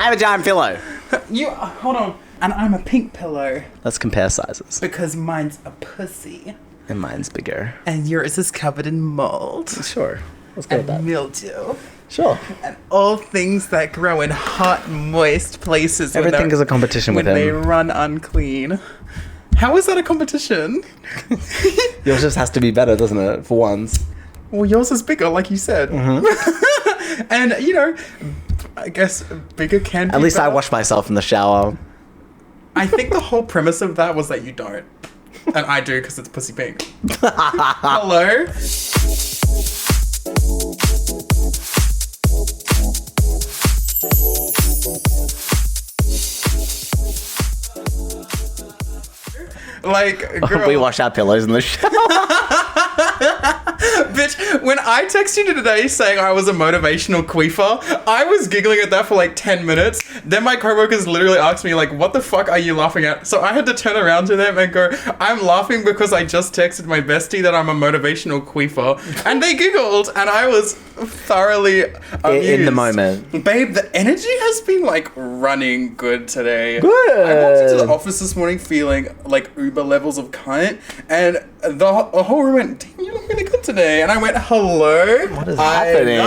I have a giant pillow. Hold on. And I'm a pink pillow. Let's compare sizes. Because mine's a pussy. And mine's bigger. And yours is covered in mold. Sure. Let's go with that. And mildew. Sure. And all things that grow in hot, moist places. Everything is a competition with him. When they run unclean. How is that a competition? Yours just has to be better, doesn't it? For once. Well, yours is bigger, like you said. Mm-hmm. And, you know, I guess bigger can be At least better. I wash myself in the shower. I think the whole premise of that was that you don't. And I do because it's pussy pink. Hello? Like, girl. We wash our pillows in the shower. Bitch, when I texted you today saying I was a motivational queefer, I was giggling at that for like 10 minutes. Then my coworkers literally asked me, like, what the fuck are you laughing at? So I had to turn around to them and go, I'm laughing because I just texted my bestie that I'm a motivational queefer. And they giggled, and I was thoroughly amused. In the moment. Babe, the energy has been, like, running good today. Good. I walked into the office this morning feeling like uber levels of cunt, and the whole room went, damn, you look really good today. And I went, hello? What is happening?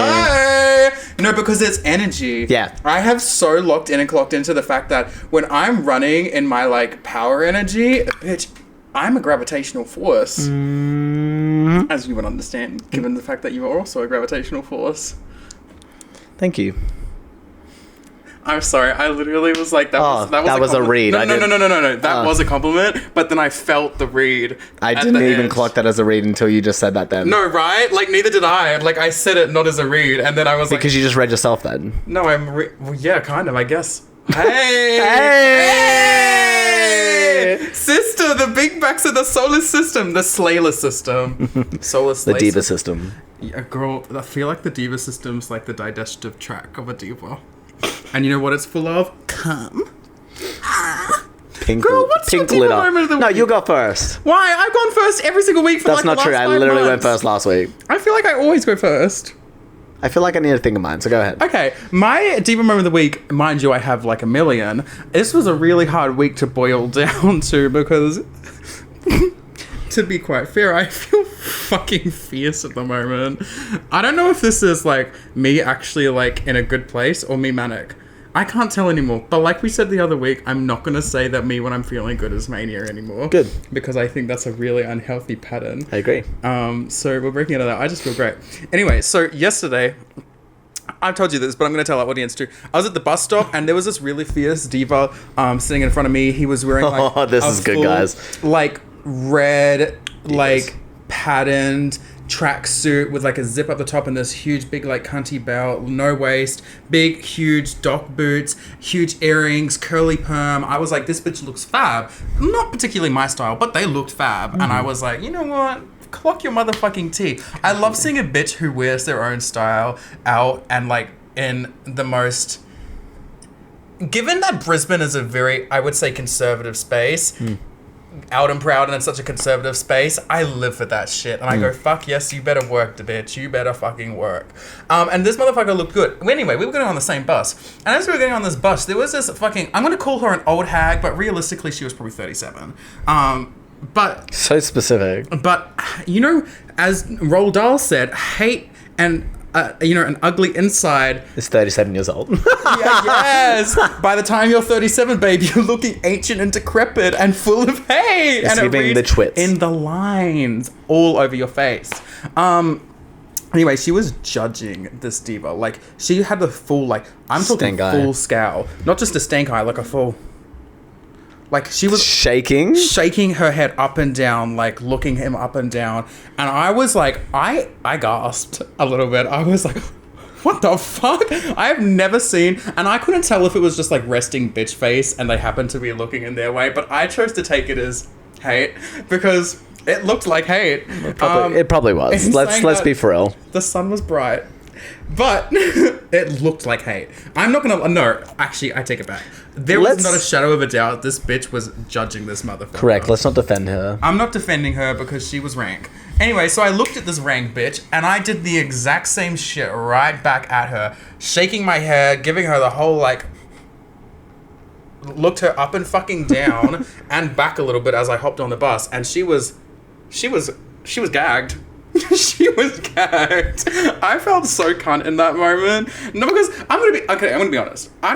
No, because it's energy. Yeah. I have so locked in and clocked into the fact that when I'm running in my, like, power energy, bitch, I'm a gravitational force. As you would understand, given the fact that you are also a gravitational force. Thank you. I'm sorry, I literally was like, that was a read. No. That was a compliment, but then I felt the read. I didn't even clock that as a read until you just said that then. No, right? Like, neither did I. Like, I said it not as a read, and then I was because you just read yourself then. No, well, yeah, kind of, I guess. Hey! Hey! Sister, the big backs of the solar system, the Slayer system. Solar The Slayer Diva system. Yeah, girl, I feel like the Diva system's like the digestive tract of a diva. And you know what it's full of? Cum. Pink, Girl, what's your pink diva glitter. moment of the No, week? you go first. Why? I've gone first every single week for That's like not the true. last I 5 literally went months. first last week. I feel like I always go first. I feel like I need to think of mine, so go ahead. Okay, my diva moment of the week, mind you, I have like a million. This was a really hard week to boil down to because, to be quite fair, I feel fucking fierce at the moment. I don't know if this is like me actually like in a good place or me manic. I can't tell anymore. But like we said the other week, I'm not going to say that me when I'm feeling good is mania anymore. Good. Because I think that's a really unhealthy pattern. I agree. So we're breaking out of that. I just feel great. Anyway, so yesterday, I've told you this, but I'm going to tell our audience too. I was at the bus stop and there was this really fierce diva sitting in front of me. He was wearing like Oh, this is good, guys. Like red, Divas. like patterned tracksuit with like a zip up the top and this huge big like cunty belt, no waist, big huge dock boots, huge earrings, curly perm. I was like, this bitch looks fab. Not particularly my style, but they looked fab. And I was like, you know what? Clock your motherfucking tea. I love seeing a bitch who wears their own style out and like in the most... Given that Brisbane is a very, I would say, conservative space, out and proud and in such a conservative space, I live for that shit. And I go, fuck yes, you better work, the bitch. You better fucking work. And this motherfucker looked good. Anyway, we were getting on the same bus. And as we were getting on this bus, there was this fucking... I'm going to call her an old hag, but realistically, she was probably 37. But... So specific. But, you know, as Roald Dahl said, hate and... you know, an ugly inside. It's 37 years old. Yeah, yes. By the time you're 37, babe, you're looking ancient and decrepit and full of hate. It's and it giving the reads twits. in the lines all over your face. Anyway, she was judging this diva. Like, she had the full, like, I'm talking Stank eye. full scowl. Not just a stank eye, like a full... Like, she was... Shaking her head up and down, like looking him up and down, and I was like, I gasped a little bit. I was like, what the fuck? I have never seen, and I couldn't tell if it was just like resting bitch face and they happened to be looking in their way, but I chose to take it as hate because it looked like hate. It probably was. Let's be for real. The sun was bright, but it looked like hate. I'm not gonna... No, actually, I take it back. There was not a shadow of a doubt this bitch was judging this motherfucker. Correct. Let's not defend her. I'm not defending her because she was rank. Anyway, so I looked at this rank bitch and I did the exact same shit right back at her, shaking my head, giving her the whole like looked her up and fucking down and back a little bit as I hopped on the bus, and she was gagged. She was gagged. I felt so cunt in that moment. No, because I'm gonna be honest. I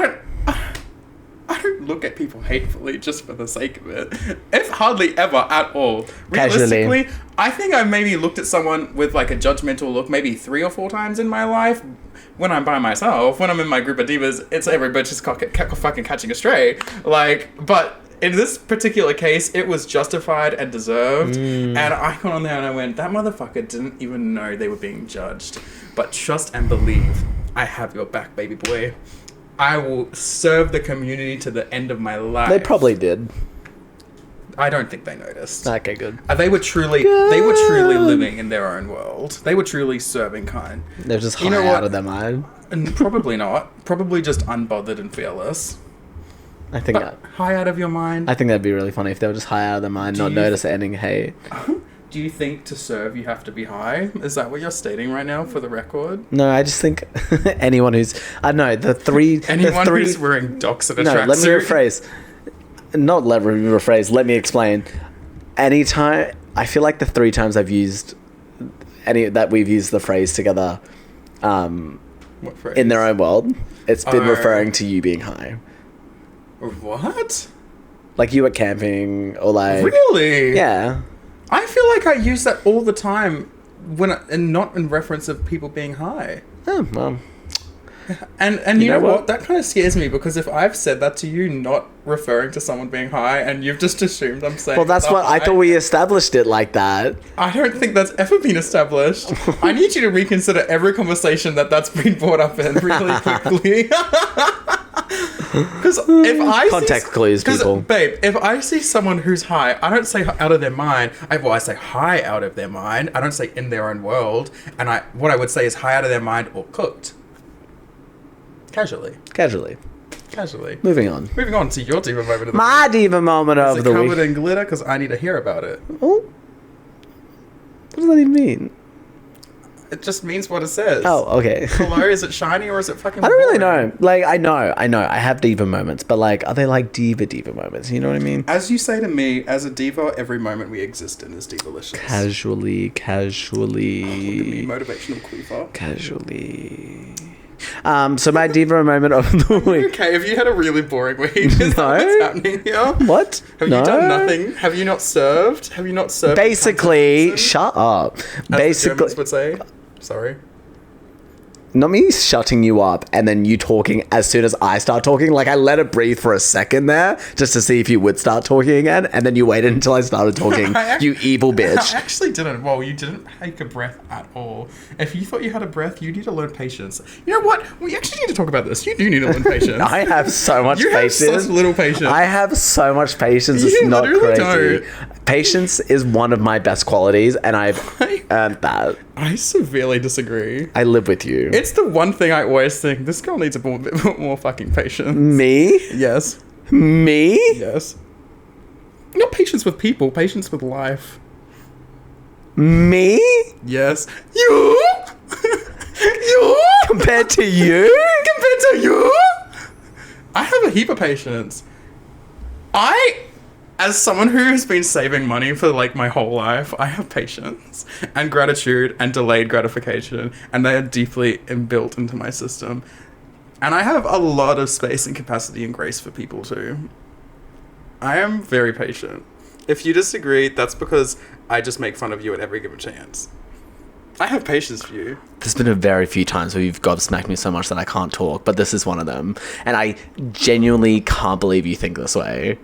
don't look at people hatefully just for the sake of it. If hardly ever at all. Realistically, I think I maybe looked at someone with like a judgmental look maybe 3 or 4 times in my life. When I'm by myself, when I'm in my group of divas, it's every bitch just fucking catching a stray. Like, but in this particular case, it was justified and deserved. And I got on there and I went, that motherfucker didn't even know they were being judged. But trust and believe, I have your back, baby boy. I will serve the community to the end of my life. They probably did. I don't think they noticed. Okay, good. They were truly living in their own world. They were truly serving kind. They're just high out of their mind. And probably not. Probably just unbothered and fearless. I think high out of your mind. I think that'd be really funny if they were just high out of their mind, not notice any hate. Do you think to serve you have to be high? Is that what you're stating right now for the record? No, I just think anyone who's... I don't know, the three... Anyone who's wearing docks at a tracksuit. No, let me rephrase. Not let me rephrase, let me explain. Anytime... I feel like the 3 times I've used... we've used the phrase together... what phrase? In their own world, it's been referring to you being high. What? Like you were camping, or like... Really? Yeah. I feel like I use that all the time and not in reference of people being high. Oh, well... And you know what? That kind of scares me, because if I've said that to you, not referring to someone being high, and you've just assumed I'm saying... Well, that's what... I thought we established it like that. I don't think that's ever been established. I need you to reconsider every conversation that's been brought up in really quickly. Because if I Context clues, people. Babe, if I see someone who's high, I don't say out of their mind. I say high out of their mind. I don't say in their own world. And what I would say is high out of their mind or cooked. Casually. Moving on to your diva moment of the week. My diva moment of the week. Is it covered in glitter? Because I need to hear about it. Oh. What does that even mean? It just means what it says. Oh, okay. Hello, is it shiny or is it fucking I don't really boring? know. Like, I know. I have diva moments, but like, are they like diva moments? You know what I mean? As you say to me, as a diva, every moment we exist in is divalicious. Casually. Look at me, motivational queefer. Casually. So my diva moment of the week. Okay, have you had a really boring week? Is that what's happening here? What? Have you done nothing? Have you not served? Basically, shut up. As the Germans would say. Sorry. Not me shutting you up and then you talking as soon as I start talking. Like, I let it breathe for a second there just to see if you would start talking again, and then you waited until I started talking. You evil bitch. I actually didn't. Well, you didn't take a breath at all. If you thought you had a breath, you need to learn patience. You know what? We actually need to talk about this. You do need to learn patience. I have so much patience. You have such little patience. I have so much patience. It's not crazy. Patience is one of my best qualities, and I've earned that. I severely disagree. I live with you. It's the one thing I always think, this girl needs a bit more fucking patience. Me? Yes. Me? Yes. Not patience with people, patience with life. Me? Yes. You? You? Compared to you? Compared to you? I have a heap of patience. As someone who has been saving money for like my whole life, I have patience and gratitude and delayed gratification, and they are deeply inbuilt into my system. And I have a lot of space and capacity and grace for people too. I am very patient. If you disagree, that's because I just make fun of you at every given chance. I have patience for you. There's been a very few times where you've gobsmacked me so much that I can't talk, but this is one of them. And I genuinely can't believe you think this way.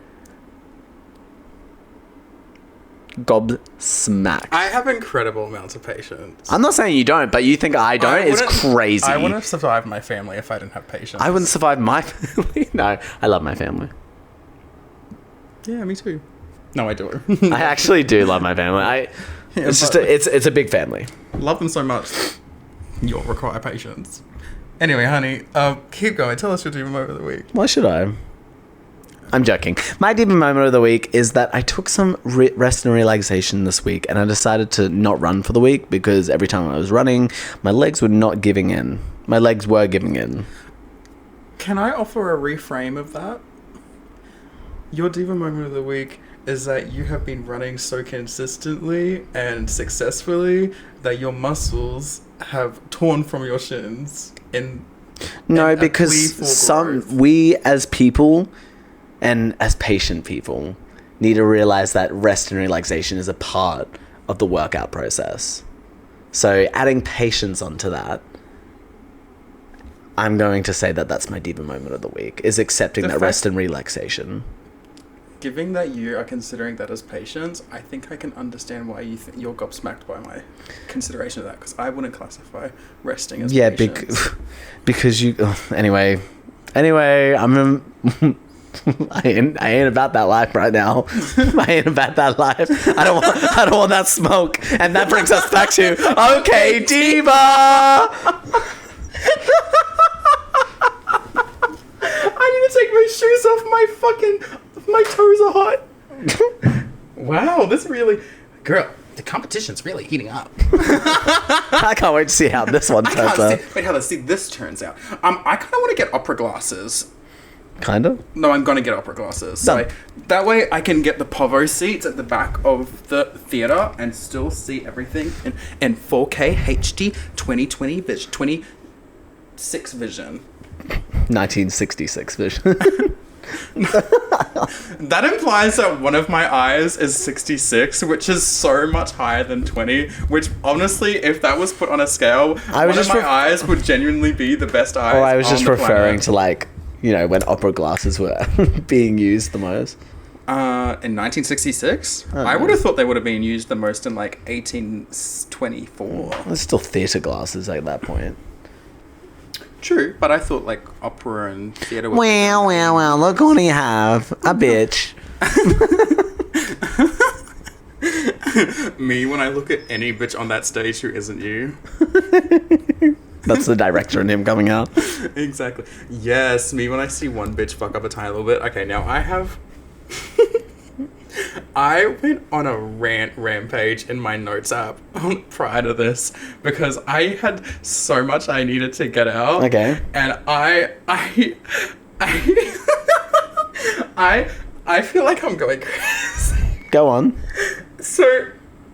Gobsmacked. I have incredible amounts of patience. I'm not saying you don't, but you think I don't is crazy. I wouldn't survive my family if I didn't have patience. I wouldn't survive my family. No, I love my family. Yeah, me too. No, I do. I actually do love my family. It's just it's a big family. Love them so much. You'll require patience. Anyway, honey, keep going. Tell us your diva moment of the week. Why should I? I'm joking. My diva moment of the week is that I took some rest and relaxation this week, and I decided to not run for the week because every time I was running, my legs were not giving in. My legs were giving in. Can I offer a reframe of that? Your diva moment of the week is that you have been running so consistently and successfully that your muscles have torn from your shins No, in a because plea for growth. we as people and as patient people need to realize that rest and relaxation is a part of the workout process. So adding patience onto that, I'm going to say that that's my diva moment of the week, is accepting that rest and relaxation. Given that you are considering that as patience, I think I can understand why you're gobsmacked by my consideration of that, because I wouldn't classify resting as patience. Because you... Anyway, I'm... I ain't about that life right now. I ain't about that life. I don't want that smoke. And that brings us back to Okay Diva. I need to take my shoes off. My toes are hot. Wow, this really, girl, the competition's really heating up. I can't wait to see how this one turns out. Wait, how this turns out. I kind of want to get opera glasses. Kind of? No, I'm going to get opera glasses. So that way I can get the Povo seats at the back of the theater and still see everything in 4K HD 2020 vision, 26 vision. 1966 vision. That implies that one of my eyes is 66, which is so much higher than 20, which honestly, if that was put on a scale, one of my eyes would genuinely be the best eyes. Or I was just on the referring planet. to, like, you know, when opera glasses were being used the most. In 1966? I would have thought they would have been used the most in like 1824. There's still theatre glasses at that point. True, but I thought like opera and theatre were... Well, look what you have. A bitch. Me when I look at any bitch on that stage who isn't you. That's the director and him coming out. Exactly. Yes, me when I see one bitch fuck up a tiny little bit. Okay, now I have... I went on a rampage in my notes app prior to this because I had so much I needed to get out. Okay. And I feel like I'm going crazy. Go on. So,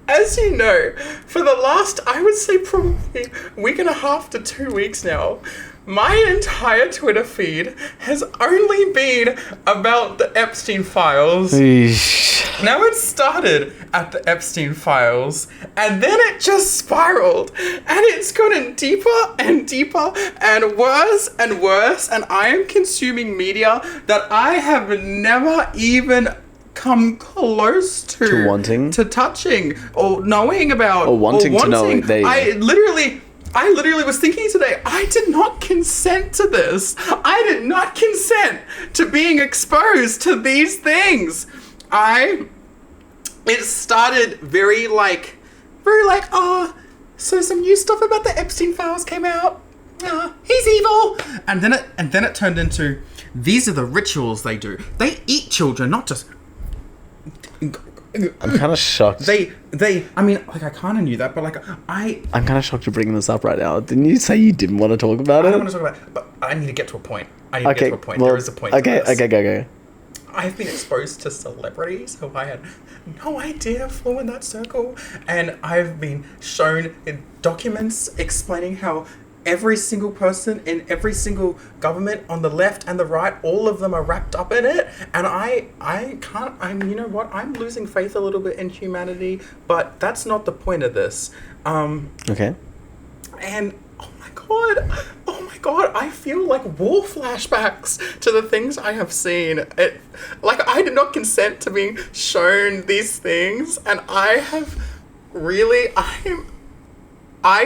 as you know, for the last, I would say probably week and a half to 2 weeks now, my entire Twitter feed has only been about the Epstein files. Now it started at the Epstein files, and then it just spiraled, and it's gotten deeper and deeper and worse, and I am consuming media that I have never even come close to wanting, to touching, or knowing about, or wanting to know. I literally was thinking today, I did not consent to this. I did not consent to being exposed to these things. It started very like, oh, so some new stuff about the Epstein files came out. He's evil. And then it turned into, these are the rituals they do. They eat children, not just... I'm kind of shocked. I mean, like, I kind of knew that, but, like, I'm kind of shocked you're bringing this up right now. Didn't you say you didn't want to talk about it? I don't want to talk about it, but I need to get to a point. Well, there is a point. Okay, go. I've been exposed to celebrities who I had no idea flew in that circle, and I've been shown documents explaining how every single person in every single government on the left and the right, all of them are wrapped up in it. And you know what? I'm losing faith a little bit in humanity, but that's not the point of this. Okay. And oh my god, I feel like war flashbacks to the things I have seen. I did not consent to being shown these things, and I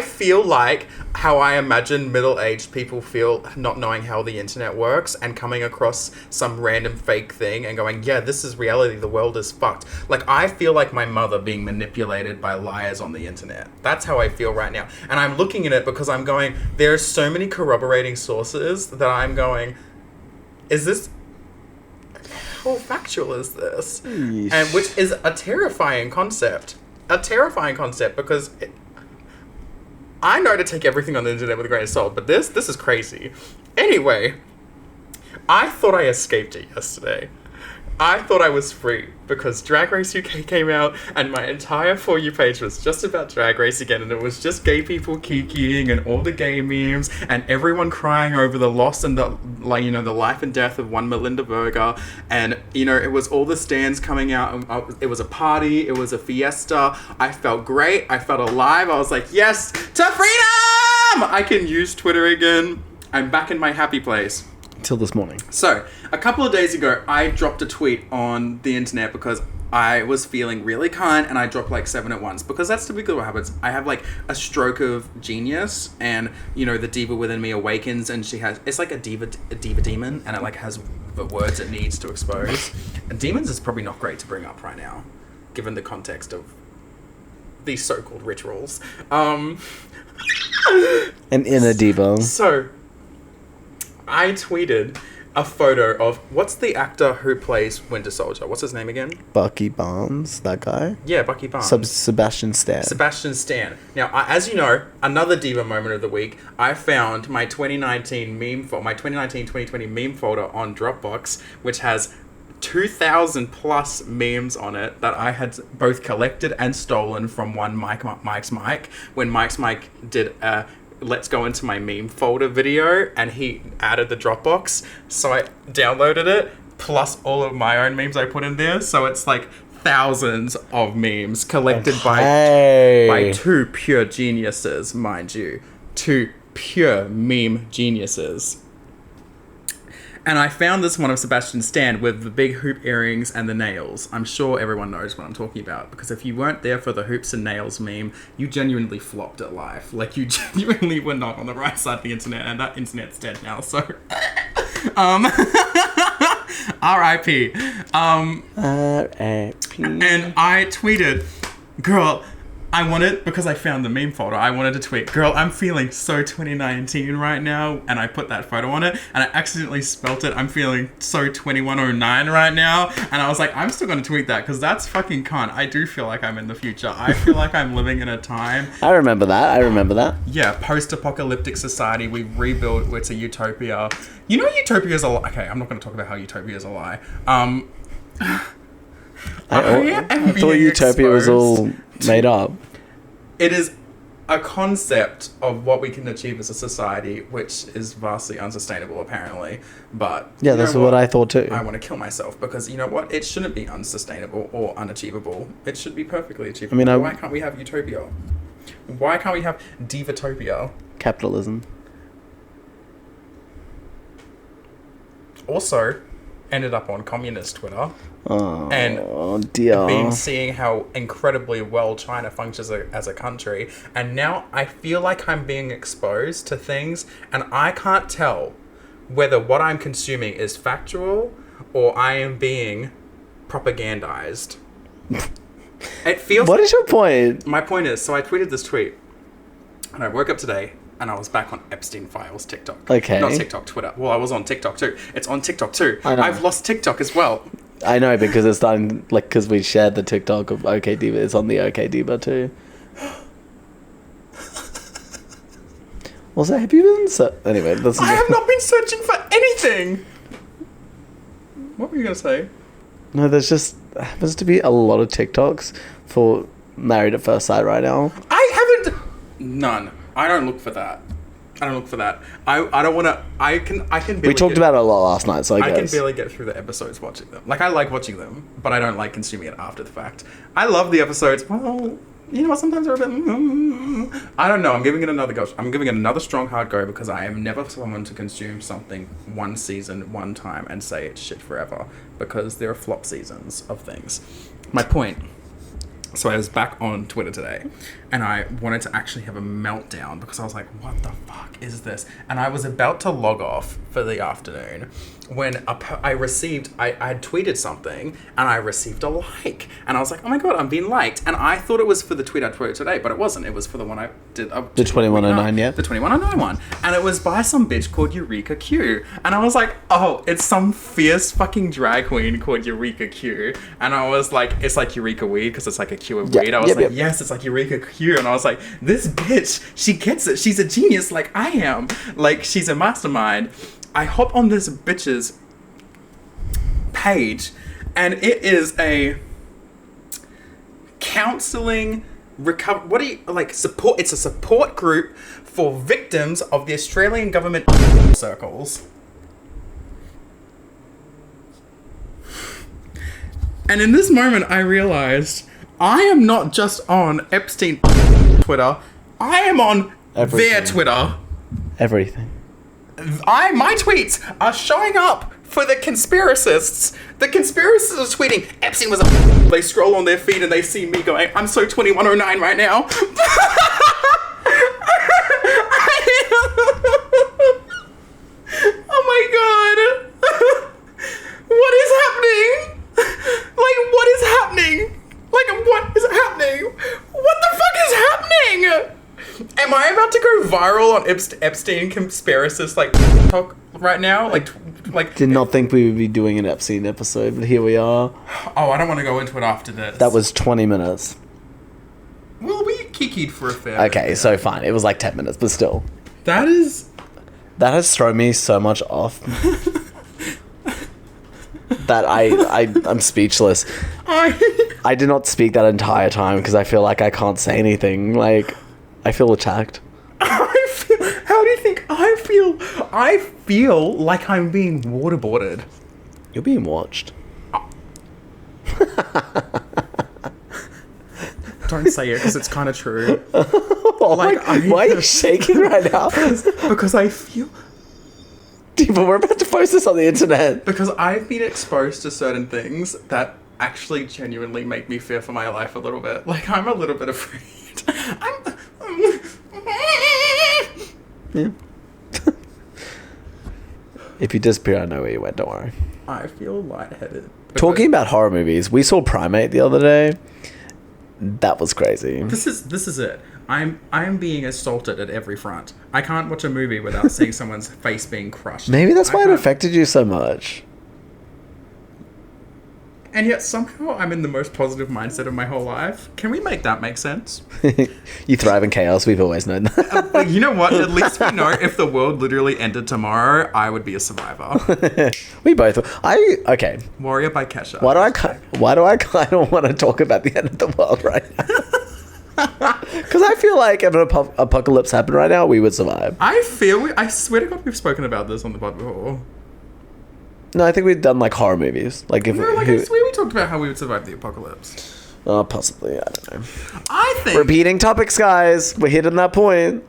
feel like how I imagine middle-aged people feel not knowing how the internet works and coming across some random fake thing and going, yeah, this is reality, the world is fucked. Like, I feel like my mother being manipulated by liars on the internet. That's how I feel right now. And I'm looking at it because I'm going, there are so many corroborating sources that I'm going, how factual is this? Yeesh. And which is a terrifying concept. Because... I know to take everything on the internet with a grain of salt, but this is crazy. Anyway, I thought I escaped it yesterday. I thought I was free because Drag Race UK came out and my entire For You page was just about Drag Race again, and it was just gay people kikiing and all the gay memes and everyone crying over the loss and the life and death of one Melinda Berger, and it was all the stands coming out, and it was a party, it was a fiesta. I felt great, I felt alive, I was like, yes, to freedom! I can use Twitter again. I'm back in my happy place. Till this morning. So, a couple of days ago, I dropped a tweet on the internet because I was feeling really kind, and I dropped like 7 at once because that's typically what happens. I have like a stroke of genius, and the diva within me awakens, and it's like a diva demon, and it like has the words it needs to expose. And demons is probably not great to bring up right now, given the context of these so-called rituals. An inner diva. So, I tweeted a photo of, what's the actor who plays Winter Soldier? What's his name again? Bucky Barnes, that guy? Yeah, Bucky Barnes. Sebastian Stan. Sebastian Stan. Now, as you know, another diva moment of the week, I found my 2019-2020 meme folder on Dropbox, which has 2,000 plus memes on it that I had both collected and stolen from one Mike's Mike, when Mike's Mike did a let's go into my meme folder video, and he added the Dropbox, so I downloaded it plus all of my own memes I put in there, so it's like thousands of memes collected by two pure geniuses, mind you, two pure meme geniuses. And I found this one of Sebastian Stan with the big hoop earrings and the nails. I'm sure everyone knows what I'm talking about, because if you weren't there for the hoops and nails meme, you genuinely flopped at life. Like, you genuinely were not on the right side of the internet, and that internet's dead now, so... R.I.P. R.I.P. And I tweeted, girl... I wanted, because I found the meme folder, I wanted to tweet, girl, I'm feeling so 2019 right now, and I put that photo on it, and I accidentally spelt it, I'm feeling so 2109 right now, and I was like, I'm still going to tweet that, because that's fucking cunt. I do feel like I'm in the future. I feel like I'm living in a time... I remember that. Yeah, post-apocalyptic society, we rebuild, it's a utopia. You know utopia is a lie. Okay, I'm not going to talk about how utopia is a lie. I thought utopia was all made up. It is a concept of what we can achieve as a society, which is vastly unsustainable, apparently. But yeah, that's what I thought too. I want to kill myself because you know what? It shouldn't be unsustainable or unachievable. It should be perfectly achievable. I mean, why can't we have utopia? Why can't we have divatopia? Capitalism. Also, ended up on communist Twitter. Oh, and dear. Been seeing how incredibly well China functions as a country, and now I feel like I'm being exposed to things, and I can't tell whether what I'm consuming is factual or I am being propagandized. It feels. What is your point? My point is, so I tweeted this tweet, and I woke up today. And I was back on Epstein Files TikTok. Okay. Not TikTok, Twitter. Well, I was on TikTok too. It's on TikTok too. I know. I've lost TikTok as well. I know, because it's done, like, because we shared the TikTok of OK Diva. It's on the OK Diva too. Also, have you been... Anyway, that's... I have not been searching for anything! What were you going to say? No, there's just... happens to be a lot of TikToks for Married at First Sight right now. I haven't... None. I don't look for that. I don't want to... I can barely... We talked about it a lot last night, so I guess. I can barely get through the episodes watching them. Like, I like watching them, but I don't like consuming it after the fact. I love the episodes. Well, you know what? Sometimes they're a bit... I don't know. I'm giving it another go. I'm giving it another strong, hard go because I am never someone to consume something one season, one time, and say it's shit forever. Because there are flop seasons of things. My point... So I was back on Twitter today, and I wanted to actually have a meltdown because I was like, what the fuck is this? And I was about to log off for the afternoon when I had tweeted something, and I received a like. And I was like, oh my god, I'm being liked. And I thought it was for the tweet I tweeted today, but it wasn't. It was for the one I did. The 2109, yeah? The 2109 one. And it was by some bitch called Eureka Q. And I was like, oh, it's some fierce fucking drag queen called Eureka Q. And I was like, it's like Eureka Weed because it's like a Q of weed. I was like, yes, it's like Eureka Q. And I was like, this bitch, she gets it. She's a genius like I am. Like, she's a mastermind. I hop on this bitch's page And it is a counseling support. It's a support group for victims of the Australian government circles. And in this moment, I realized I am not just on Epstein Twitter. I am on their Twitter. Everything. My tweets are showing up for the conspiracists. The conspiracists are tweeting, Epstein was a... They scroll on their feed and they see me going, I'm so 2109 right now. Oh my god. What is happening? Like, what is happening? Like, what is happening? What the fuck is happening? Am I about to go viral on Epstein conspiracist like talk right now? Like Did not think we would be doing an Epstein episode, but here we are. Oh, I don't want to go into it after this. That was 20 minutes. Well, we kikied for a fair Okay, bit. so fine. It was like 10 minutes, but still. That has thrown me so much off. That I'm speechless. I did not speak that entire time because I feel like I can't say anything. Like, I feel attacked. How do you think I feel? I feel like I'm being waterboarded. You're being watched. Don't say it because it's kind of true. Oh like, why are you shaking right now? Because I feel... Diva, we're about to post this on the internet. Because I've been exposed to certain things that actually genuinely make me fear for my life a little bit. Like, I'm a little bit afraid. Yeah. If you disappear, I know where you went, don't worry. I feel lightheaded. Talking about horror movies, we saw Primate the other day. That was crazy. This is it. I'm being assaulted at every front. I can't watch a movie without seeing someone's face being crushed. Maybe that's why it affected you so much. And yet somehow I'm in the most positive mindset of my whole life. Can we make that make sense? You thrive in chaos. We've always known that. But you know what? At least we know if the world literally ended tomorrow, I would be a survivor. We both. Okay. Warrior by Kesha. Why do I kind of want to talk about the end of the world right now? Because I feel like if an apocalypse happened right now, we would survive. I swear to God, we've spoken about this on the pod before. No, I think we've done like horror movies. Like if I swear we talked about how we would survive the apocalypse. Possibly. I don't know. I think repeating topics, guys. We're hitting that point.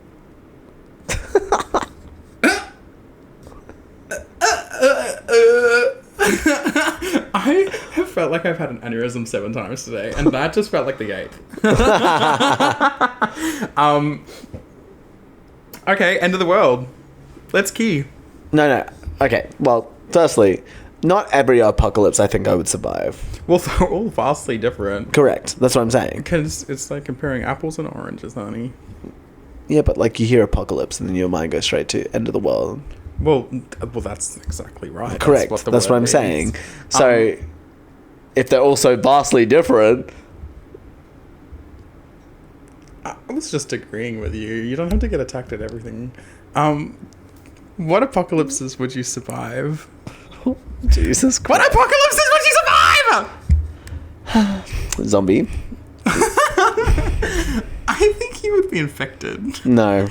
I have felt like I've had an aneurysm 7 times today, and that just felt like the 8th. Okay, end of the world. Let's key. No. Okay, well, firstly, not every apocalypse I think I would survive. Well, they're all vastly different. Correct. That's what I'm saying. Because it's like comparing apples and oranges, honey. Yeah, but like you hear apocalypse and then your mind goes straight to end of the world. Well, that's exactly right. Correct. That's what I'm saying. So, if they're also vastly different... I was just agreeing with you. You don't have to get attacked at everything. What apocalypses would you survive? Jesus Christ. What apocalypses would you survive? Zombie. I think you would be infected. No.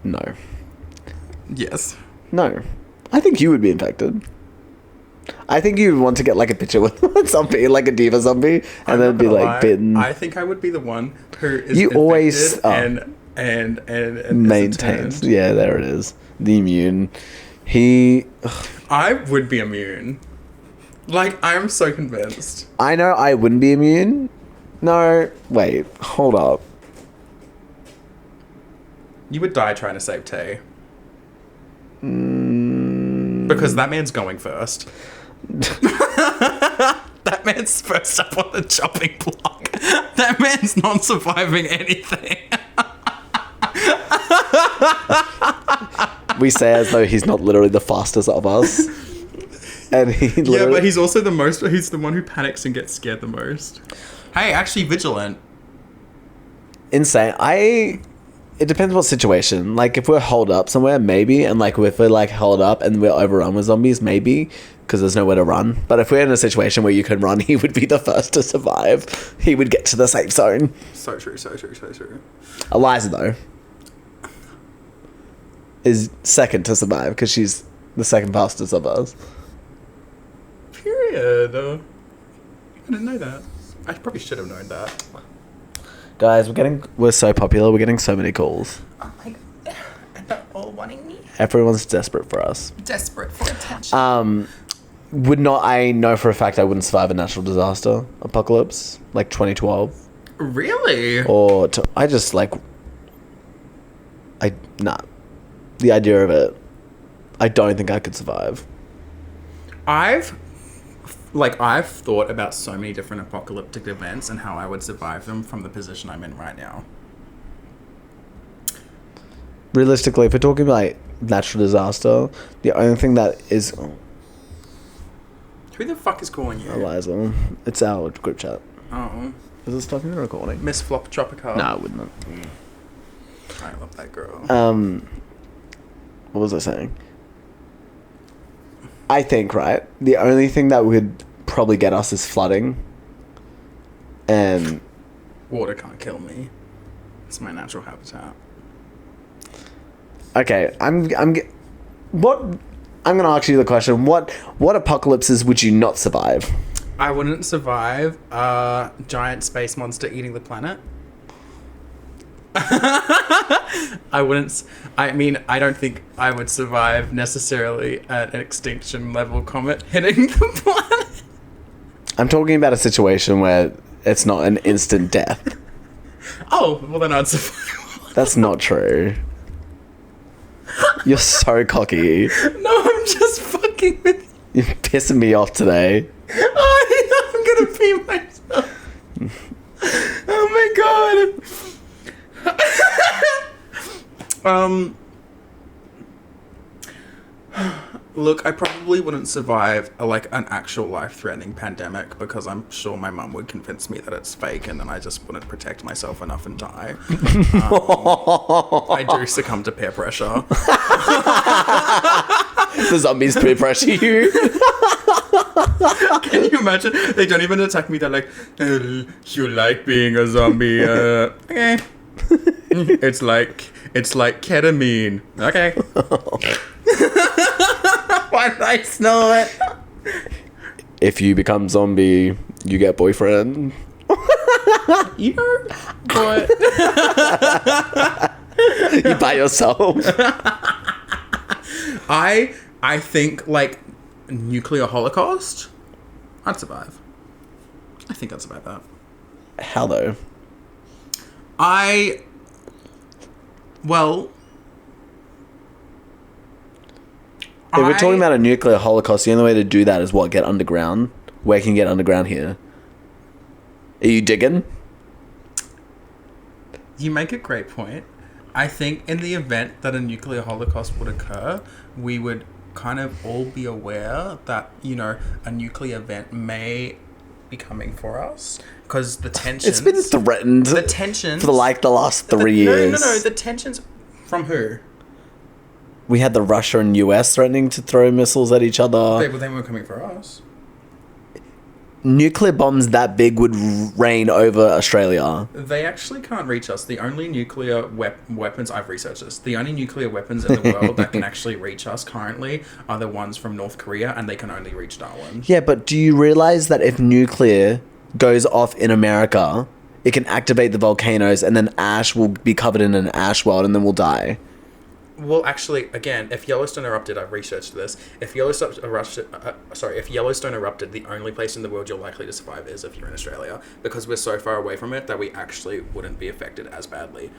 No. Yes. No. I think you would be infected. I think you'd want to get like a picture with a zombie, like a Diva zombie, and then be like bitten. I think I would be the one who is you always and maintains. Yeah, there it is. The immune. I would be immune. Like, I'm so convinced. I know I wouldn't be immune. No, wait, hold up. You would die trying to save Tay. Because that man's going first. That man's first up on the chopping block. That man's not surviving anything. We say as though he's not literally the fastest of us. And yeah, but he's also he's the one who panics and gets scared the most. Hey, actually vigilant. Insane. it depends what situation. Like, if we're holed up somewhere, maybe. And, like, if we're, like, holed up and we're overrun with zombies, maybe. Because there's nowhere to run. But if we're in a situation where you can run, he would be the first to survive. He would get to the safe zone. So true, so true, so true. Eliza, though, is second to survive because she's the second fastest of us. Period. I didn't know that. I probably should have known that. Guys, we're so popular. We're getting so many calls. Oh my god. And they're all wanting me. Everyone's desperate for us. Desperate for attention. I know for a fact I wouldn't survive a natural disaster apocalypse like 2012. Really? The idea of it, I don't think I could survive. I've thought about so many different apocalyptic events and how I would survive them from the position I'm in right now. Realistically, if we're talking about natural disaster, the only thing that is... Who the fuck is calling you? Eliza. It's our group chat. Oh. Is this stopping the recording? Miss Flop Tropical. No, it wouldn't. I love that girl. What was I saying? I think, right, the only thing that would probably get us is flooding. And... Water can't kill me. It's my natural habitat. Okay, I'm going to ask you the question. What apocalypses would you not survive? I wouldn't survive a giant space monster eating the planet. I don't think I would survive necessarily an extinction level comet hitting the planet. I'm talking about a situation where it's not an instant death. Oh, well then I'd survive. That's not true. You're so cocky. No, I'm just fucking with you. You're pissing me off today. I'm gonna pee myself. Oh my god. Look, I probably wouldn't survive an actual life-threatening pandemic because I'm sure my mum would convince me that it's fake and then I just wouldn't protect myself enough and die. I do succumb to peer pressure. The zombies peer pressure you. Can you imagine? They don't even attack me. They're like, you like being a zombie? Okay. It's like ketamine. Okay. Why did I smell it? If you become zombie, you get boyfriend. You know what? You by yourself. I think nuclear holocaust. I'd survive. I think I'd survive that. How though? If we're talking about a nuclear holocaust, the only way to do that is what? Get underground? Where can you get underground here? Are you digging? You make a great point. I think in the event that a nuclear holocaust would occur, we would kind of all be aware that, a nuclear event may be coming for us. Because the tensions... It's been threatened. The tensions... For the last 3 years. No. The tensions... From who? We had the Russia and US threatening to throw missiles at each other. They weren't coming for us. Nuclear bombs that big would rain over Australia. They actually can't reach us. The only nuclear weapons... I've researched this. The only nuclear weapons in the world that can actually reach us currently are the ones from North Korea, and they can only reach Darwin. Yeah, but do you realise that if nuclear goes off in America, it can activate the volcanoes, and then ash will be covered in an ash world, and then we'll die? Well, actually, again, if Yellowstone erupted, I've researched this. If Yellowstone erupted, the only place in the world you're likely to survive is if you're in Australia, because we're so far away from it that we actually wouldn't be affected as badly.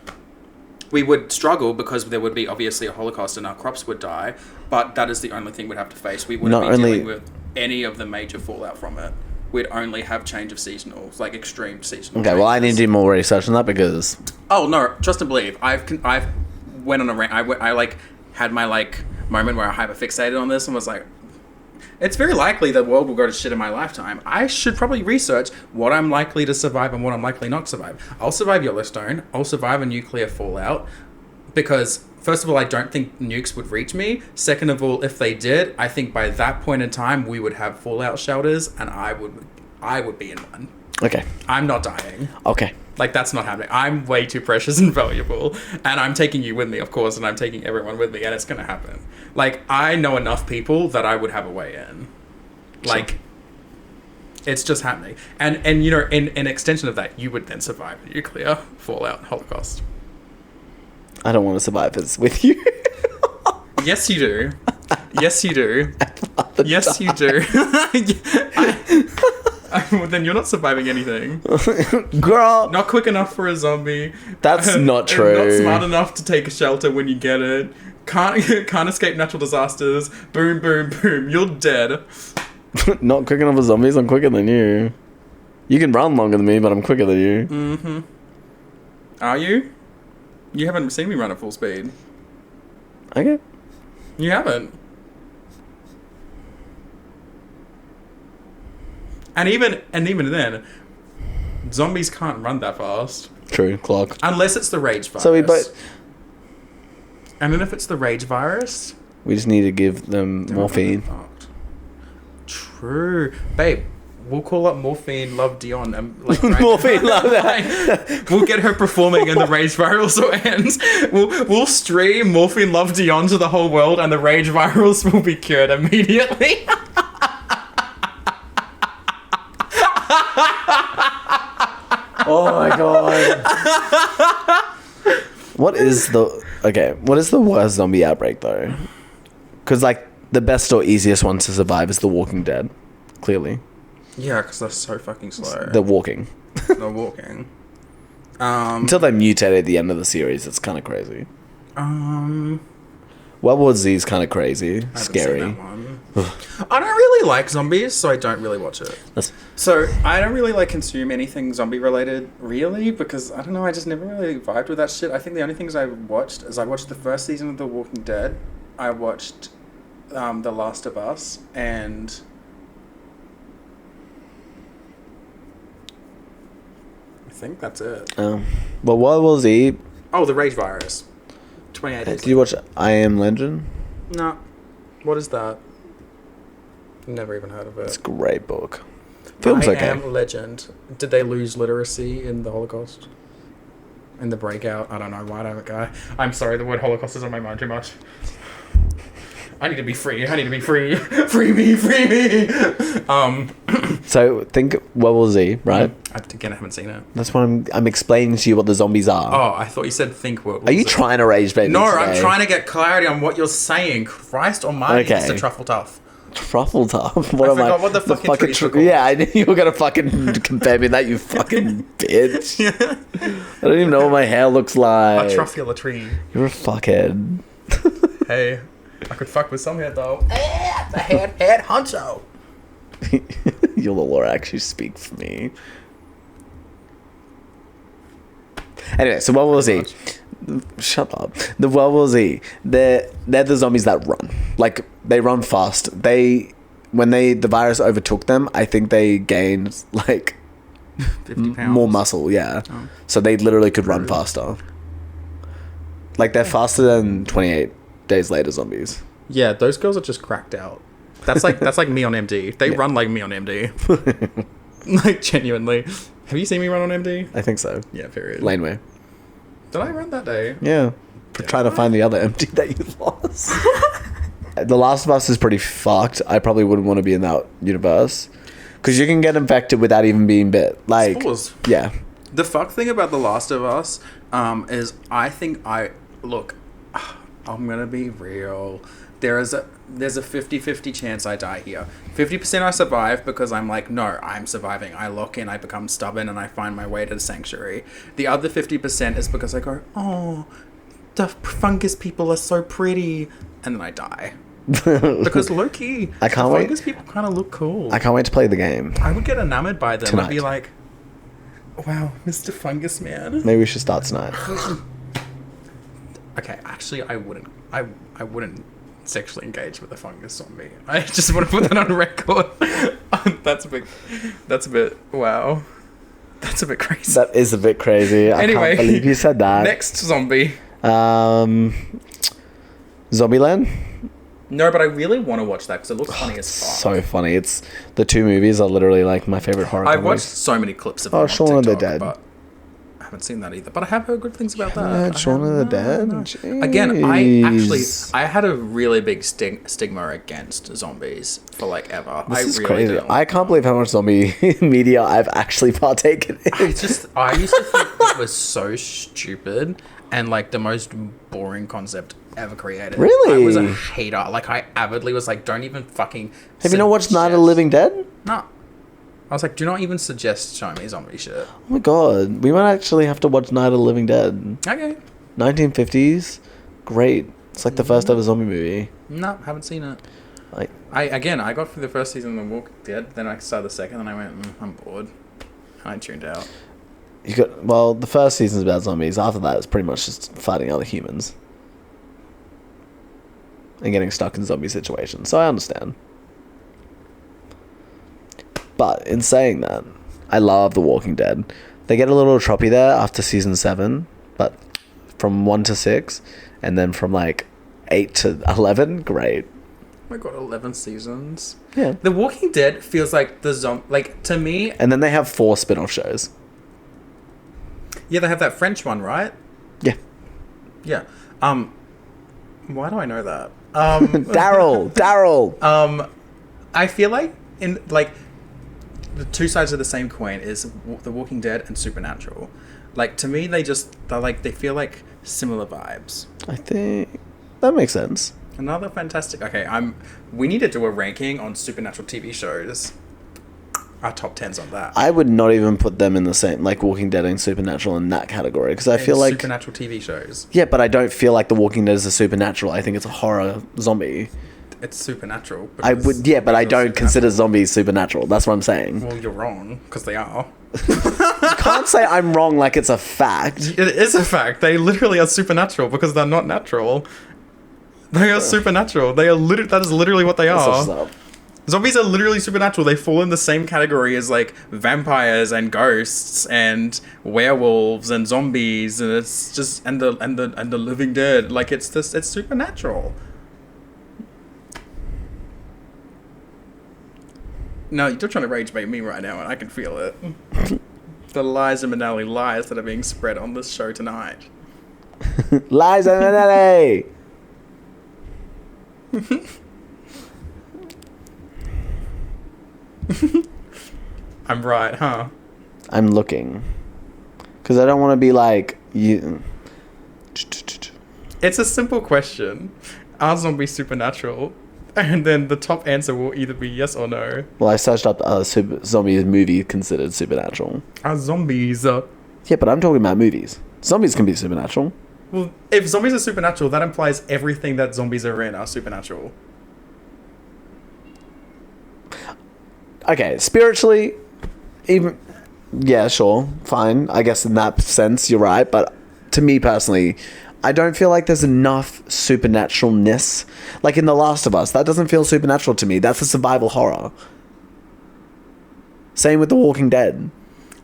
We would struggle because there would be obviously a Holocaust and our crops would die, but that is the only thing we'd have to face. We wouldn't be dealing with any of the major fallout from it. We'd only have change of seasonals, extreme seasonal. Okay, changes. well, I need to do more research on that because... Oh, no, trust and believe. I've went on a rant. I had my moment where I hyperfixated on this and was like, it's very likely the world will go to shit in my lifetime. I should probably research what I'm likely to survive and what I'm likely not to survive. I'll survive Yellowstone. I'll survive a nuclear fallout. Because first of all, I don't think nukes would reach me. Second of all, if they did, I think by that point in time we would have fallout shelters, and I would be in one. Okay. I'm not dying. Okay. Like, that's not happening. I'm way too precious and valuable, and I'm taking you with me, of course, and I'm taking everyone with me, and it's gonna happen. Like, I know enough people that I would have a way in. Like, it's just happening. And you know, in extension of that, you would then survive a nuclear fallout Holocaust. I don't want to survive this with you. Yes, you do. Yes, you do. Yes, you do. Well, then you're not surviving anything. Girl. Not quick enough for a zombie. That's not true. Not smart enough to take a shelter when you get it. Can't escape natural disasters. Boom, boom, boom. You're dead. Not quick enough for zombies. I'm quicker than you. You can run longer than me, but I'm quicker than you. Mm-hmm. Are you? You haven't seen me run at full speed. Okay. You haven't. And even then, zombies can't run that fast. True, clock. Unless it's the rage virus. So we both... And then if it's the rage virus... We just need to give them morphine. True. Babe, we'll call up Morphine Love Dion. And, like, Morphine Love that. We'll get her performing and the rage virus will end. We'll stream Morphine Love Dion to the whole world and the rage virus will be cured immediately. Oh my god. What is the worst zombie outbreak though? Because like the best or easiest one to survive is The Walking Dead, clearly. Yeah, because they're so fucking slow. They're walking. They're walking. Until they mutate at the end of the series, it's kind of crazy. World War Z is kind of crazy, scary. Seen that one. I don't really like zombies, so I don't really watch it. So I don't really like consume anything zombie related, really, because I don't know. I just never really vibed with that shit. I think the only things I watched is I watched the first season of The Walking Dead. I watched The Last of Us, and I think that's it. Well, World War Z. Oh, the Rage Virus. 28 days. Did you watch I Am Legend? No. What is that? Never even heard of it. It's a great book. Film's okay. I Am Legend. Did they lose literacy in the Holocaust? In the breakout? I don't know. Why don't I? I'm sorry, the word Holocaust is on my mind too much. I need to be free. I need to be free. Free me, free me. So think World War Z, right? Again, I haven't seen it. That's what I'm explaining to you what the zombies are. Oh, I thought you said think World War Z. Are you Z. trying to rage bait? No, I'm trying to get clarity on what you're saying. Christ almighty, okay. Mr. Truffle Tough. Truffle Tough? I forgot what the fucking trees were called. Yeah, I knew you were going to fucking compare me to that, you fucking bitch. I don't even know what my hair looks like. A truffula tree. You're a fuckhead. Hey, I could fuck with some head though. The head honcho. Your lore actually speak for me. Anyway, so World War Z. Shut up. The World War Z. They're the zombies that run. Like, they run fast. When the virus overtook them, I think they gained like 50 pounds. more muscle. Yeah. Oh. So they literally could run faster. Like, they're faster than 28 Days Later zombies. Yeah, those girls are just cracked out. That's like me on MD. They run like me on MD. Like, genuinely. Have you seen me run on MD? I think so. Yeah, period. Laneway. Did I run that day? Yeah. Trying to find the other MD that you lost. The Last of Us is pretty fucked. I probably wouldn't want to be in that universe. Because you can get infected without even being bit. Like, Spores. Yeah. The fuck thing about The Last of Us is look, I'm going to be real. There's a 50-50 chance I die here. 50% I survive because I'm like, no, I'm surviving. I lock in, I become stubborn, and I find my way to the sanctuary. The other 50% is because I go, oh, the fungus people are so pretty, and then I die. Because low-key, fungus people kind of look cool. I can't wait to play the game. I would get enamored by them. Tonight. I'd be like, wow, Mr. Fungus Man. Maybe we should start tonight. Okay, actually, I wouldn't. I wouldn't sexually engage with a fungus zombie. I just want to put that on record. That's a bit. Wow. That's a bit crazy. That is a bit crazy. Anyway, I can't believe you said that. Next zombie. Zombieland. No, but I really want to watch that because it looks funny as fuck. So funny. It's the two movies are literally like my favorite horror. I've watched so many clips of them Oh, on Shaun of the TikTok, Dead. but I haven't seen that either. But I have heard good things about that. Heard Shaun of the Dead? Again, Jeez. I had a really big stigma against zombies for like ever. This is really crazy. don't. I can't believe how much zombie media I've actually partaken in. I used to think it was so stupid and like the most boring concept ever created. Really? I was a hater. Like I avidly was like, don't even fucking. Have you not watched Night of the Living Dead? No. I was like, do not even suggest showing me zombie shit. Oh my god, we might actually have to watch Night of the Living Dead. Okay. 1950s, great. It's like the first ever zombie movie. No, haven't seen it. Like, I got through the first season of The Walking Dead, then I started the second, and I went, I'm bored. And I tuned out. the first season's about zombies. After that, it's pretty much just fighting other humans and getting stuck in zombie situations. So I understand. But in saying that, I love The Walking Dead. They get a little choppy there after season 7, but from 1 to 6, and then from like 8 to 11, great. Oh my god, 11 seasons. Yeah. The Walking Dead feels like to me. And then they have 4 spin-off shows. Yeah, they have that French one, right? Yeah. Yeah. Why do I know that? Daryl. I feel like in like the two sides of the same coin is The Walking Dead and Supernatural. Like to me, they feel like similar vibes. I think that makes sense. Another fantastic. Okay, we need to do a ranking on Supernatural TV shows. Our top 10s on that. I would not even put them in the same, like Walking Dead and Supernatural in that category, because I feel like Supernatural TV shows. Yeah, but I don't feel like The Walking Dead is a supernatural. I think it's a horror zombie. It's supernatural. I would, yeah, but I don't consider zombies supernatural. That's what I'm saying. Well, you're wrong because they are. You can't say I'm wrong like it's a fact. It is a fact. They literally are supernatural because they're not natural. They are supernatural. They are that is literally what they are. Zombies are literally supernatural. They fall in the same category as like vampires and ghosts and werewolves and zombies, and it's just and the living dead. Like it's supernatural. No, you're trying to rage bait me right now, and I can feel it. The Liza Minnelli lies that are being spread on this show tonight. Liza Minnelli. I'm right, huh? I'm looking. Because I don't want to be like, you. It's a simple question. Are zombies supernatural? And then the top answer will either be yes or no. Well, I searched up zombie movie considered supernatural. Are zombies... Yeah, but I'm talking about movies. Zombies can be supernatural. Well, if zombies are supernatural, that implies everything that zombies are in are supernatural. Okay, spiritually, even... Yeah, sure, fine. I guess in that sense, you're right. But to me personally, I don't feel like there's enough supernaturalness. Like in The Last of Us, that doesn't feel supernatural to me. That's a survival horror. Same with The Walking Dead.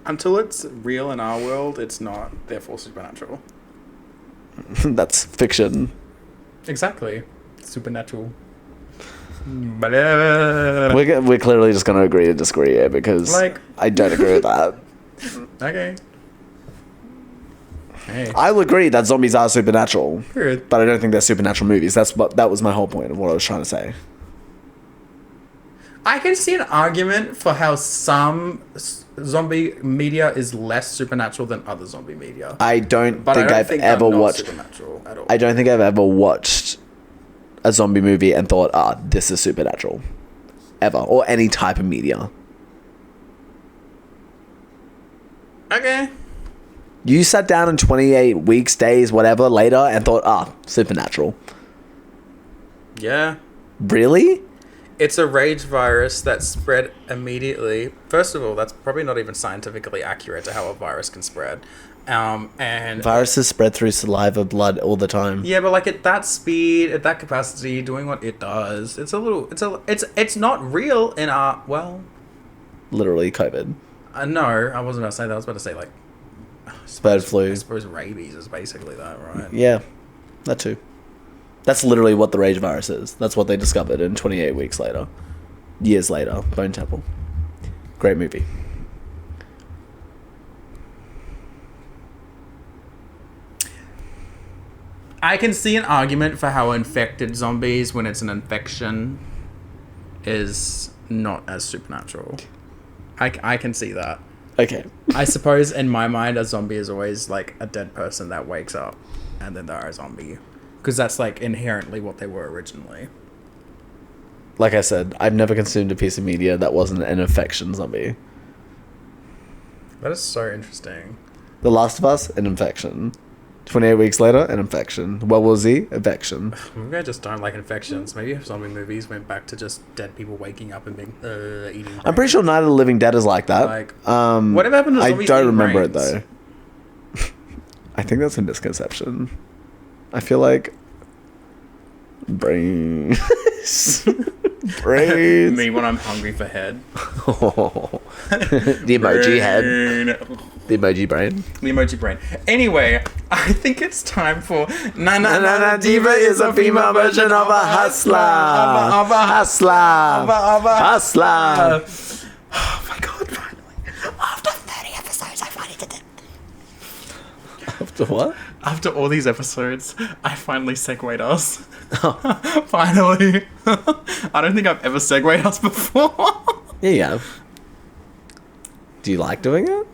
Until it's real in our world, it's not, therefore, supernatural. That's fiction. Exactly. Supernatural. We're clearly just going to agree to disagree here because I don't agree with that. Okay. Hey. I'll agree that zombies are supernatural, Good. but I don't think they're supernatural movies. That was my whole point of what I was trying to say. I can see an argument for how some zombie media is less supernatural than other zombie media. I don't think I've ever watched supernatural at all. I don't think I've ever watched a zombie movie and thought, this is supernatural. Ever. Or any type of media. Okay. You sat down in 28 weeks, days, whatever, later, and thought, supernatural. Yeah. Really? It's a rage virus that spread immediately. First of all, that's probably not even scientifically accurate to how a virus can spread. And viruses spread through saliva, blood all the time. Yeah, but like at that speed, at that capacity, doing what it does, it's not real in our, well, literally COVID. no, I wasn't about to say that. I was about to say like Bird flu. I suppose rabies is basically that, right? Yeah, that too. That's literally what the rage virus is. That's what they discovered in 28 weeks later. Years later, Bone Temple. Great movie. I can see an argument for how infected zombies, when it's an infection, is not as supernatural. I can see that. Okay. I suppose in my mind, a zombie is always like a dead person that wakes up and then they're a zombie. Because that's like inherently what they were originally. Like I said, I've never consumed a piece of media that wasn't an infection zombie. That is so interesting. The Last of Us, an infection. 28 weeks later, an infection. World War Z, infection. Maybe I just don't like infections. Maybe if zombie movies went back to just dead people waking up and being eating. I'm pretty sure Night of the Living Dead is like that. Like, whatever happened to zombies? I don't eating remember brains? it though. I think that's a misconception. I feel like brains. Brains. Me when I'm hungry for head. The emoji head. The emoji brain. The emoji brain. Anyway, I think it's time for Na Diva is a female version of a hustler. Of a Hustler. Hustler. Oh my god, finally. After 30 episodes, I finally did it. After what? After all these episodes, I finally segued us. Finally. I don't think I've ever segued us before. Yeah, you have. Do you like doing it?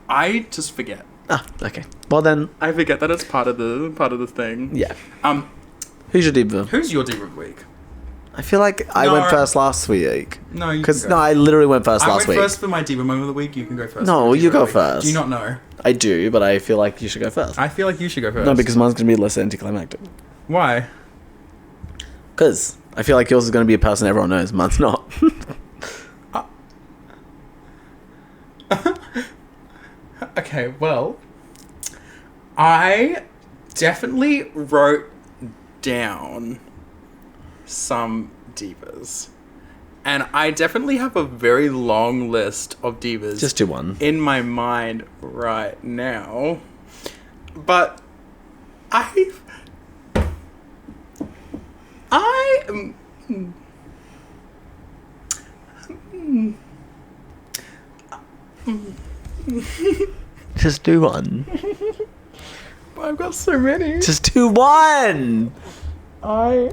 I just forget. Ah, okay. Well then, I forget that it's part of the thing. yeah. Who's your diva? Who's your diva of the week? I feel like I went first last week. No, you Because can go. no, I literally went first I last went week. first for my diva moment of the week. You can go first. No, for your you diva go of the week. first. Do you not know? I do, but I feel like you should go first. I feel like you should go first. No, because mine's gonna be less anticlimactic. Why? Because I feel like yours is gonna be a person everyone knows. Mine's not. Okay, well, I definitely wrote down some divas. And I definitely have a very long list of divas Just do one. in my mind right now. But I Just do one. I've got so many. Just do one. I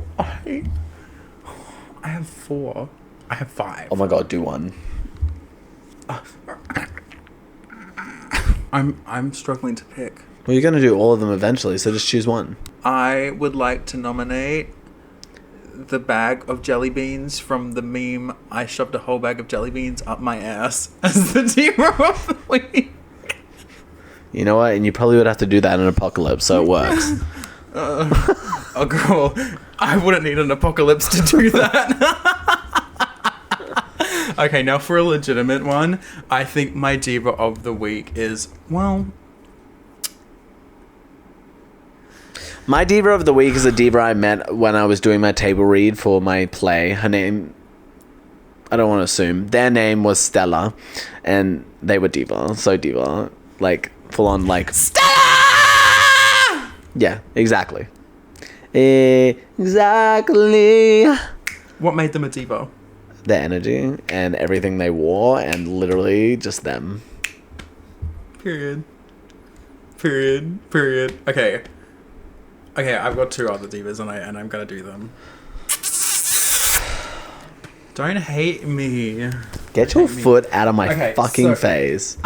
have 4. I have 5. Oh my god, do one. I'm struggling to pick. Well, you're gonna do all of them eventually, so just choose one. I would like to nominate the bag of jelly beans from the meme I shoved a whole bag of jelly beans up my ass as the diva of the week. You know what? And you probably would have to do that in an apocalypse, so it works. Oh, girl, I wouldn't need an apocalypse to do that. Okay, now for a legitimate one, I think my diva of the week is, well... My diva of the week is a diva I met when I was doing my table read for my play. Her name... I don't want to assume. Their name was Stella, and they were diva. So diva. Like, full on, like... Stella! Yeah, exactly. Exactly. What made them a diva? Their energy and everything they wore, and literally just them. Period. Okay, I've got 2 other divas, and I'm gonna do them. Don't hate me. Get your foot out of my Okay, fucking so- face.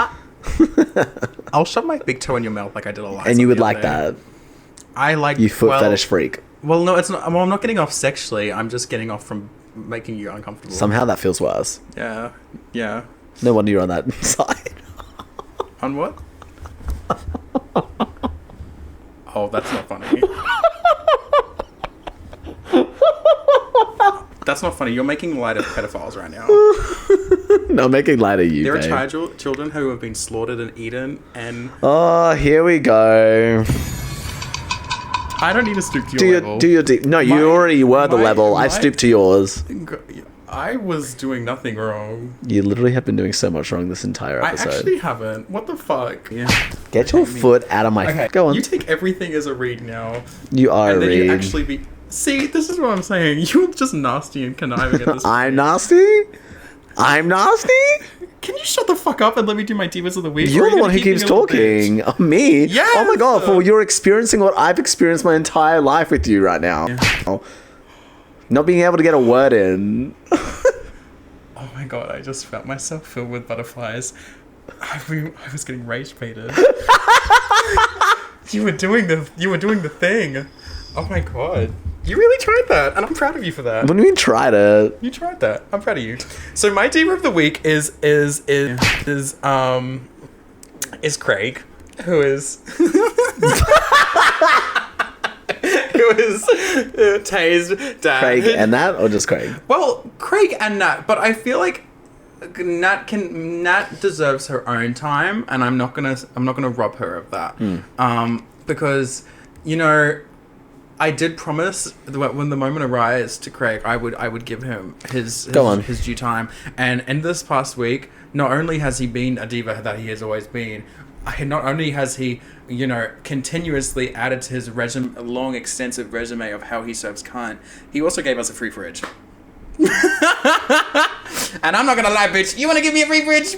I'll shove my big toe in your mouth like I did a lot. And you would like that. I like You foot fetish freak. Well, no, it's not. Well, I'm not getting off sexually. I'm just getting off from making you uncomfortable. Somehow that feels worse. Yeah. No wonder you're on that side. On what? Oh, that's not funny. That's not funny. You're making light of pedophiles right now. No, making light of you, There babe. are children who have been slaughtered and eaten, and Oh, here we go. I don't need to stoop to your level. No, you already were the level. I stooped to yours. I was doing nothing wrong. You literally have been doing so much wrong this entire I episode. actually haven't. What the fuck? Yeah. Get your foot out of my... Okay, Go on. You take everything as a read now. You are and a then read. you actually be... See, this is what I'm saying. You're just nasty and conniving at this point. I'm nasty? I'm nasty? Can you shut the fuck up and let me do my Divas of the Week? You're the one who keeps talking. Oh, me? Yes! Oh my god, well, you're experiencing what I've experienced my entire life with you right now. Oh. Not being able to get a word in. Oh my god, I just felt myself filled with butterflies. I was getting rage baited. You were doing the thing. Oh my god. You really tried that, and I'm proud of you for that. What do you mean tried it? You tried that. I'm proud of you. So my Diva of the Week is Craig, who is Tay's dad. Craig and Nat, or just Craig? Well, Craig and Nat, but I feel like Nat deserves her own time, and I'm not gonna rob her of that. Because, you know, I did promise that when the moment arrives to Craig, I would give him his due time. And in this past week, not only has he been a diva that he has always been, not only has he, you know, continuously added to his long, extensive resume of how he serves cunt, he also gave us a free fridge. And I'm not gonna lie, bitch. You wanna give me a free fridge?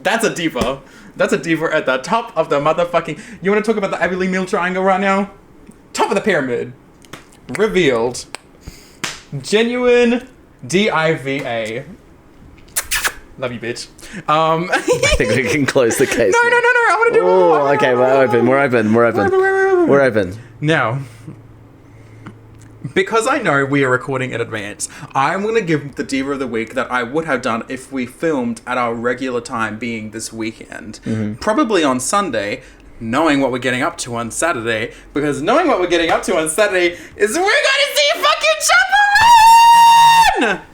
That's a diva. That's a diva at the top of the motherfucking... You wanna talk about the Ivy League meal triangle right now? Top of the pyramid. Revealed. Genuine DIVA. Love you, bitch. I think we can close the case. No. I want to do Oh, okay, we're open. Now, because I know we are recording in advance, I'm going to give the Diva of the Week that I would have done if we filmed at our regular time, being this weekend. Probably on Sunday, knowing what we're getting up to on Saturday, because knowing what we're getting up to on Saturday is we're going to see fucking Chappell!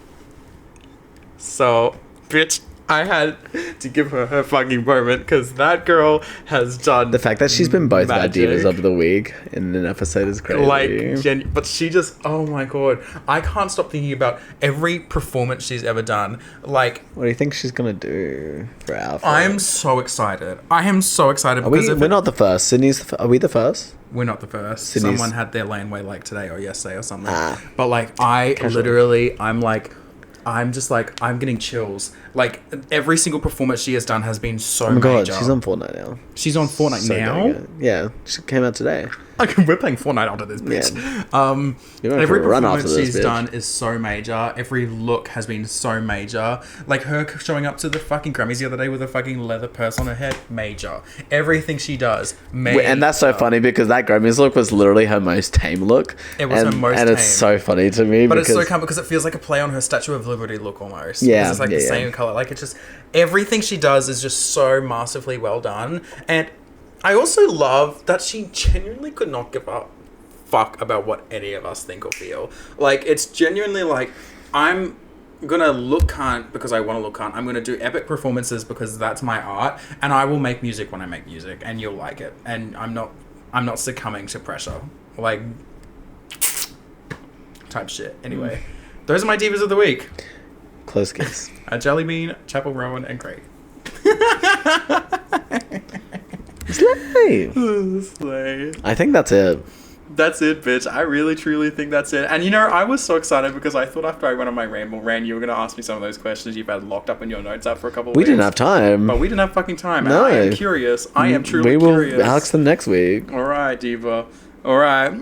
So, bitch, I had to give her fucking moment, because that girl has done The fact that she's been both our magic. divas of the week in an episode is crazy. But she just, oh my god, I can't stop thinking about every performance she's ever done. Like, What do you think she's gonna do for our I am so excited. I am so excited because we're not the first. Sydney's are we the first? we're not the first. Sydney's- Someone had their laneway like today or yesterday or something. Ah. But like, I'm getting chills. Like, every single performance she has done has been so Oh my god, major. she's on Fortnite now. She's on Fortnite So now? good. Yeah, she came out today. Like, we're playing Fortnite after this, bitch. You're going Every for a run performance after this, she's bitch. done is so major. Every look has been so major. Like, her showing up to the fucking Grammys the other day with a fucking leather purse on her head, major. Everything she does, major. And that's so funny because that Grammys look was literally her most tame look. It was her most and it's tame. so funny to me. But because it's so calm because it feels like a play on her Statue of Liberty look almost. Yeah, Because it's like the yeah. same color. Like, it's just, everything she does is just so masterfully well done. And I also love that she genuinely could not give a fuck about what any of us think or feel. Like, it's genuinely like, I'm gonna look cunt because I want to look cunt. I'm gonna do epic performances because that's my art, and I will make music when I make music, and you'll like it. And I'm not succumbing to pressure, like, type shit. Anyway, those are my divas of the week. Close case. Jellybean, Chappell, Roan, and Craig. Slay. Slay. I think that's it. That's it, bitch. I really, truly think that's it. And, you know, I was so excited because I thought after I went on my ramble rant, you were going to ask me some of those questions you've had locked up in your notes app for a couple of We weeks. didn't have time. But we didn't have fucking time. No. And I am curious. I am truly We will curious. Alex them next week. All right, Diva. All right.